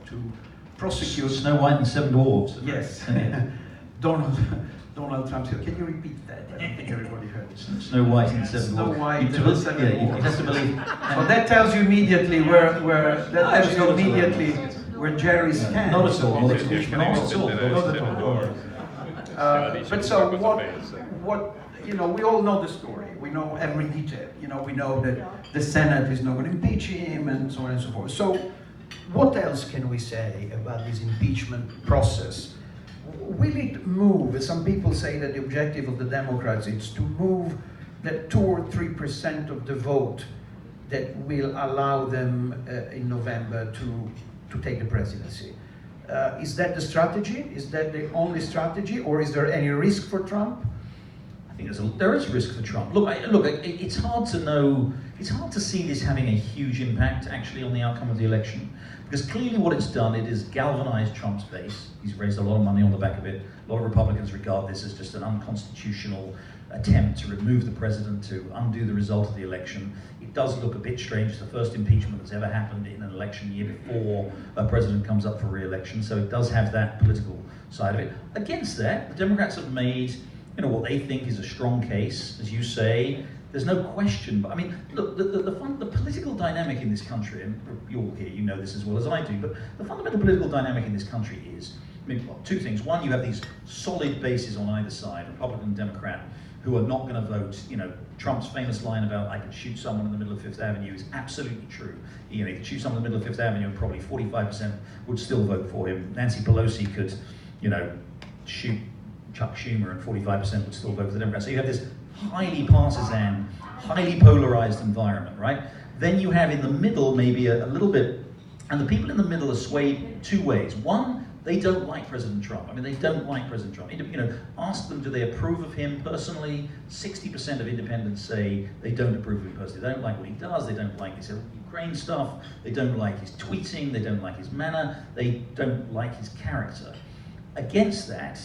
to prosecute Snow White and Seven Dwarfs. Yes. Donald Trump said, can you repeat that? I don't think everybody heard it. Snow White and Seven Snow Dwarfs. White You and have Seven to Dwarfs. believe. So that tells you immediately where Jerry stands. Not at all. Not at all. But so what? We all know the story. We know every detail. We know that the Senate is not going to impeach him, and so on and so forth. So, what else can we say about this impeachment process? Will it move? Some people say that the objective of the Democrats is to move that 2 or 3% of the vote that will allow them in November to take the presidency. Is that the strategy? Is that the only strategy, or is there any risk for Trump? I think there is risk for Trump. Look, it's hard to know. It's hard to see this having a huge impact actually on the outcome of the election, because clearly what it's done, it has galvanized Trump's base. He's raised a lot of money on the back of it. A lot of Republicans regard this as just an unconstitutional attempt to remove the president, to undo the result of the election. It does look a bit strange. It's the first impeachment that's ever happened in an election year before a president comes up for re-election. So it does have that political side of it. Against that, the Democrats have made what they think is a strong case, as you say. There's no question. But I mean, look, the political dynamic in this country, and you're here, you know this as well as I do, but the fundamental political dynamic in this country is, two things. One, you have these solid bases on either side, Republican and Democrat, who are not going to vote. Trump's famous line about I could shoot someone in the middle of Fifth Avenue is absolutely true. He could shoot someone in the middle of Fifth Avenue and probably 45% would still vote for him. Nancy Pelosi could, shoot Chuck Schumer and 45% would still vote for the Democrats. So you have this highly partisan, highly polarized environment, right? Then you have in the middle maybe a little bit, and the people in the middle are swayed two ways. One, they don't like President Trump. They don't like President Trump. Ask them, do they approve of him personally? 60% of independents say they don't approve of him personally. They don't like what he does. They don't like his Ukraine stuff. They don't like his tweeting. They don't like his manner. They don't like his character. Against that,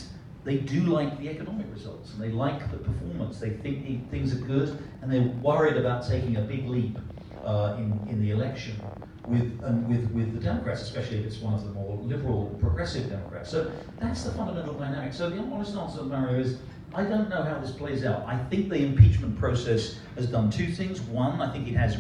they do like the economic results, and they like the performance. They think things are good, and they're worried about taking a big leap in the election with the Democrats, especially if it's one of the more liberal, progressive Democrats. So that's the fundamental dynamic. So the honest answer, Mario, is I don't know how this plays out. I think the impeachment process has done two things. One, I think it has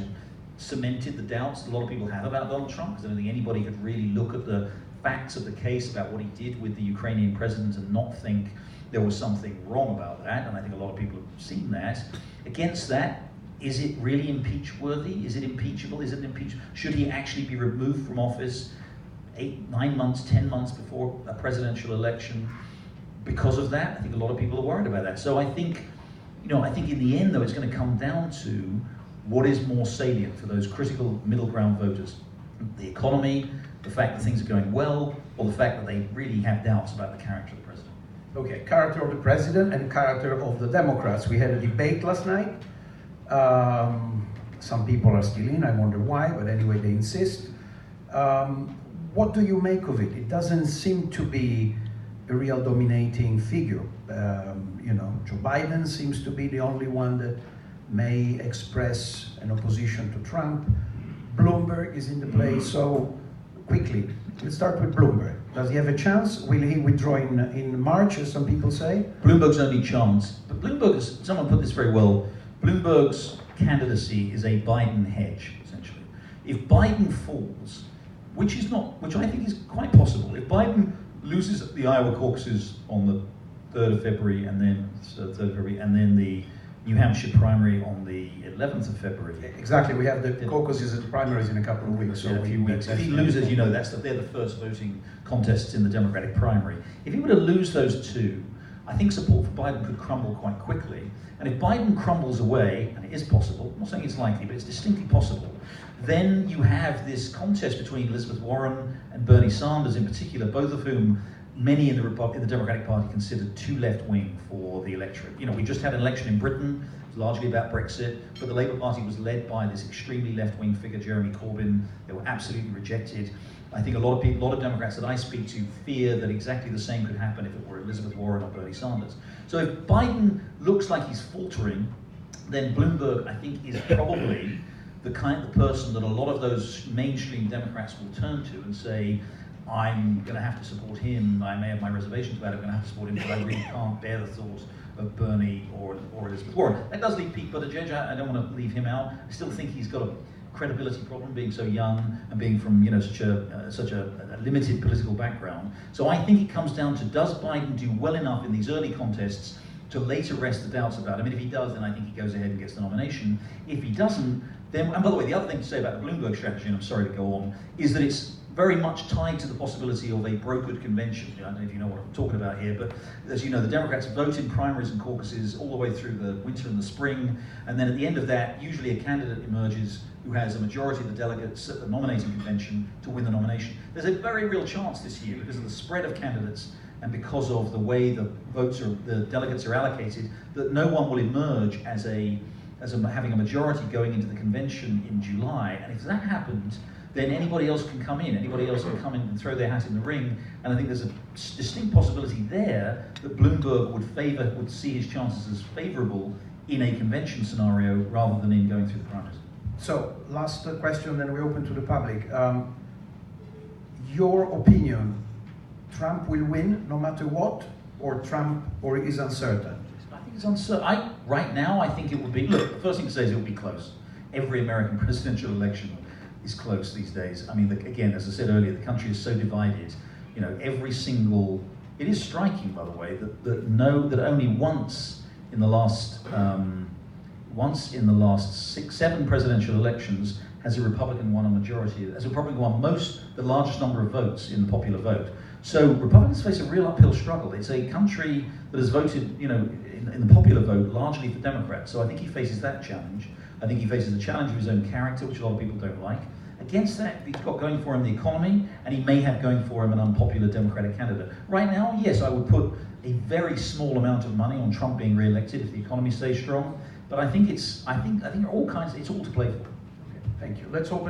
cemented the doubts that a lot of people have about Donald Trump, because I don't think anybody could really look at the facts of the case about what he did with the Ukrainian president and not think there was something wrong about that, and I think a lot of people have seen that. Against that, is it really impeach-worthy? Is it impeachable? Is it impeachable? Should he actually be removed from office 8, 9 months, 10 months before a presidential election? Because of that, I think a lot of people are worried about that. So I think in the end, though, it's going to come down to what is more salient for those critical middle ground voters. The economy, the fact that things are going well, or the fact that they really have doubts about the character of the president. Okay, character of the president and character of the Democrats. We had a debate last night. Some people are still in, I wonder why, but anyway, they insist. What do you make of it? It doesn't seem to be a real dominating figure. Joe Biden seems to be the only one that may express an opposition to Trump. Bloomberg is in the place, so quickly, let's start with Bloomberg. Does he have a chance? Will he withdraw in March, as some people say? Bloomberg's only chance, but someone put this very well, Bloomberg's candidacy is a Biden hedge, essentially. If Biden falls, which I think is quite possible, if Biden loses the Iowa caucuses on the 3rd of February and then the New Hampshire primary on the 11th of February. Exactly, we have the caucuses and primaries in a couple of weeks. So a few weeks. If he loses, they're the first voting contests in the Democratic primary. If he were to lose those two, I think support for Biden could crumble quite quickly. And if Biden crumbles away, and it is possible, I'm not saying it's likely, but it's distinctly possible, then you have this contest between Elizabeth Warren and Bernie Sanders in particular, both of whom many in the Democratic Party considered too left-wing for the electorate. We just had an election in Britain, largely about Brexit, but the Labour Party was led by this extremely left-wing figure, Jeremy Corbyn. They were absolutely rejected. I think a lot of Democrats that I speak to fear that exactly the same could happen if it were Elizabeth Warren or Bernie Sanders. So if Biden looks like he's faltering, then Bloomberg, I think, is probably the person that a lot of those mainstream Democrats will turn to and say, I'm going to have to support him, I may have my reservations about it, I'm going to have to support him, but I really can't bear the thought of Bernie or Elizabeth Warren. That does leave Pete Buttigieg. I don't want to leave him out. I still think he's got a credibility problem, being so young and being from such a limited political background. So I think it comes down to, does Biden do well enough in these early contests to later rest the doubts about him? And if he does, then I think he goes ahead and gets the nomination. If he doesn't, then, and by the way, the other thing to say about the Bloomberg strategy, and I'm sorry to go on, is that it's very much tied to the possibility of a brokered convention. I don't know if you know what I'm talking about here, but as you know, the Democrats vote in primaries and caucuses all the way through the winter and the spring, and then at the end of that, usually a candidate emerges who has a majority of the delegates at the nominating convention to win the nomination. There's a very real chance this year, because of the spread of candidates and because of the way the delegates are allocated, that no one will emerge as having a majority going into the convention in July. And if that happens, then anybody else can come in. Anybody else can come in and throw their hat in the ring. And I think there's a distinct possibility there that Bloomberg would see his chances as favorable in a convention scenario rather than in going through the primaries. So, last question, then we open to the public. Your opinion, Trump will win no matter what, or is uncertain? I think it's uncertain. Right now, I think it would be, look, the first thing to say is it will be close. Every American presidential election is close these days. I mean, again, as I said earlier, the country is so divided. You know, it is striking, by the way, that only once in the last 7 presidential elections has a Republican won a majority. Has a Republican won the largest number of votes in the popular vote. So Republicans face a real uphill struggle. It's a country that has voted, you know, in the popular vote largely for Democrats. So I think he faces that challenge. I think he faces the challenge of his own character, which a lot of people don't like. Against that, he's got going for him the economy, and he may have going for him an unpopular Democratic candidate. Right now, yes, I would put a very small amount of money on Trump being re-elected if the economy stays strong. But I think it's all to play for. Okay, thank you. Let's open